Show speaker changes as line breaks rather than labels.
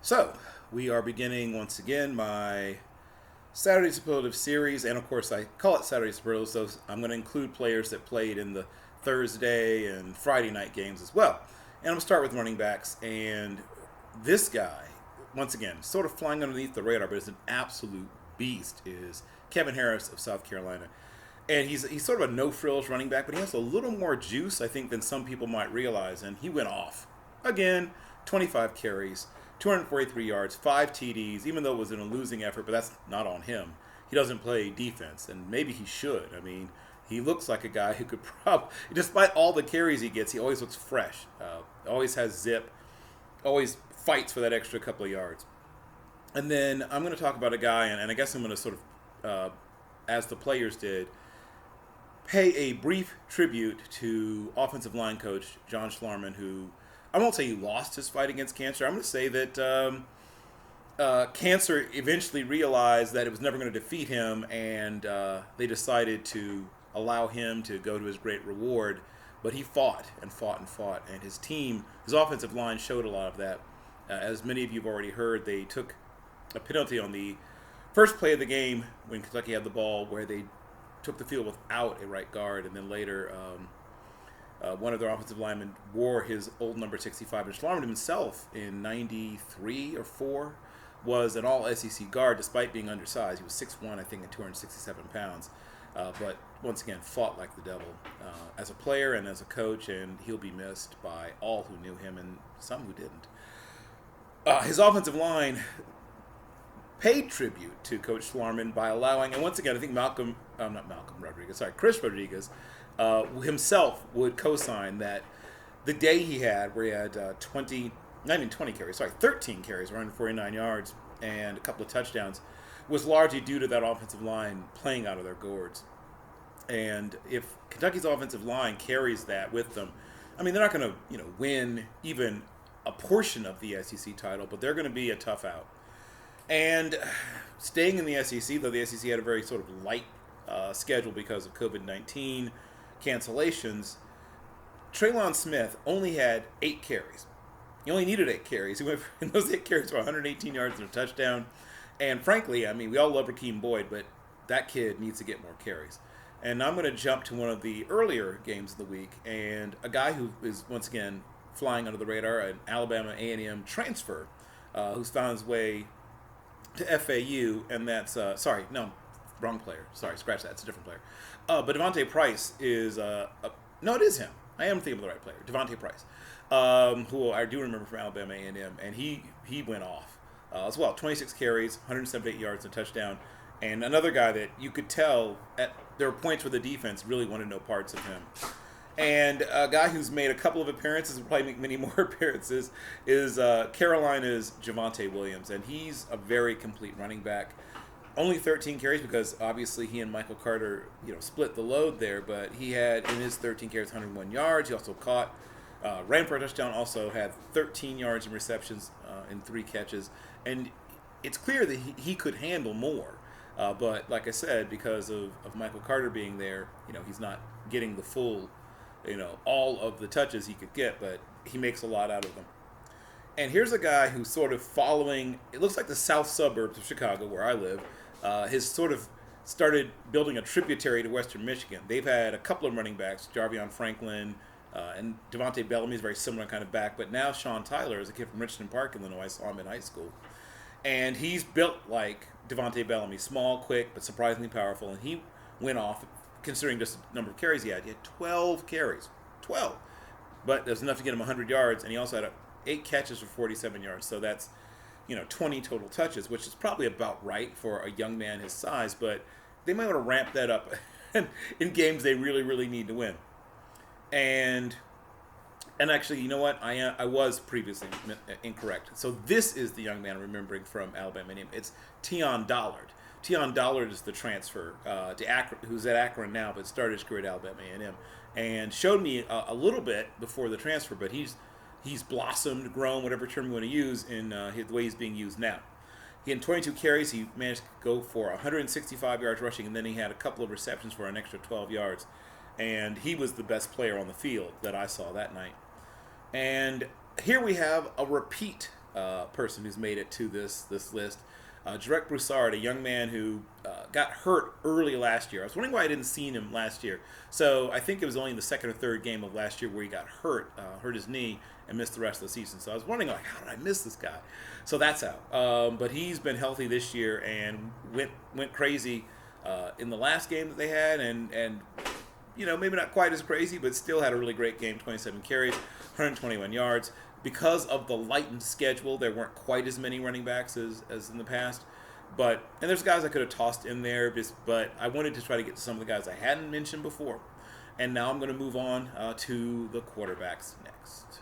So, we are beginning once again my Saturday Superlative series, and of course, I call it Saturday Superlatives, so I'm going to include players that played in the Thursday and Friday night games as well. And I'm going to start with running backs, and this guy, once again, sort of flying underneath the radar, but is an absolute beast, is Kevin Harris of South Carolina. And he's sort of a no-frills running back, but he has a little more juice, I think, than some people might realize, and he went off. Again, 25 carries. 243 yards, 5 TDs, even though it was in a losing effort, but that's not on him. He doesn't play defense, and maybe he should. I mean, he looks like a guy who could probably, despite all the carries he gets, he always looks fresh, always has zip, always fights for that extra couple of yards. And then I'm going to talk about a guy, and I guess I'm going to sort of, as the players did, pay a brief tribute to offensive line coach John Schlarman, who I won't say he lost his fight against cancer. I'm going to say that cancer eventually realized that it was never going to defeat him, and they decided to allow him to go to his great reward. But he fought and fought and fought, and his team, his offensive line showed a lot of that. As many of you have already heard, they took a penalty on the first play of the game when Kentucky had the ball, where they took the field without a right guard, and then later one of their offensive linemen wore his old number 65, and Schlarman himself in 93 or 4 was an all-SEC guard despite being undersized. He was 6'1", I think, and 267 pounds. But once again, fought like the devil as a player and as a coach, and he'll be missed by all who knew him and some who didn't. His offensive line paid tribute to Coach Schlarman by allowing, and once again, I think Chris Rodriguez himself would co-sign that the day he had, where he had 13 carries, 149 yards, and a couple of touchdowns, was largely due to that offensive line playing out of their gourds. And if Kentucky's offensive line carries that with them, I mean, they're not going to win even a portion of the SEC title, but they're going to be a tough out. And staying in the SEC, though the SEC had a very sort of light schedule because of COVID-19 cancellations, Treylon Smith only had 8 carries. He only needed 8 carries. He went in those 8 carries for 118 yards and a touchdown. And frankly, I mean, we all love Rakeem Boyd, but that kid needs to get more carries. And I'm going to jump to one of the earlier games of the week, and a guy who is, once again, flying under the radar, an Alabama A&M transfer who's found his way to FAU, and that's, wrong player. Sorry, scratch that. It's a different player. But Devontae Price is, no, it is him. I am thinking of the right player. Devontae Price, who I do remember from Alabama A&M, and he went off as well. 26 carries, 178 yards, and a touchdown. And another guy that you could tell, there were points where the defense really wanted no parts of him. And a guy who's made a couple of appearances, will probably make many more appearances, is Carolina's Javonte Williams. And he's a very complete running back. Only 13 carries because obviously he and Michael Carter, split the load there. But he had, in his 13 carries, 101 yards. He also ran for a touchdown, also had 13 yards in receptions in 3 catches. And it's clear that he could handle more. But like I said, because of Michael Carter being there, he's not getting the full, all of the touches he could get, but he makes a lot out of them. And here's a guy who's sort of following, it looks like the south suburbs of Chicago, where I live, has sort of started building a tributary to Western Michigan. They've had a couple of running backs, Jarvion Franklin, and Devontae Bellamy is a very similar kind of back, but now Sean Tyler is a kid from Richmond Park, Illinois. I saw him in high school. And he's built like Devontae Bellamy, small, quick, but surprisingly powerful, and he went off, considering just the number of carries he had. He had 12 carries. 12. But there's enough to get him 100 yards, and he also had 8 catches for 47 yards, so that's 20 total touches, which is probably about right for a young man his size, but they might want to ramp that up in games they really, really need to win. And actually, you know what? I was previously incorrect. So this is the young man I'm remembering from Alabama name. It's Teon Dollard. Teon Dollard is the transfer to Akron, who's at Akron now, but started his career at Alabama A&M, and showed me a little bit before the transfer, but he's blossomed, grown, whatever term you want to use, in the way he's being used now. He had 22 carries. He managed to go for 165 yards rushing, and then he had a couple of receptions for an extra 12 yards. And he was the best player on the field that I saw that night. And here we have a repeat person who's made it to this list. Direct Broussard, a young man who got hurt early last year. I was wondering why I didn't see him last year. So I think it was only in the second or third game of last year where he got hurt his knee, and missed the rest of the season. So I was wondering, like, how did I miss this guy? So that's out. But he's been healthy this year and went crazy in the last game that they had, and maybe not quite as crazy, but still had a really great game. 27 carries, 121 yards. Because of the lightened schedule, there weren't quite as many running backs as in the past. And there's guys I could have tossed in there, but I wanted to try to get to some of the guys I hadn't mentioned before. And now I'm going to move on to the quarterbacks next.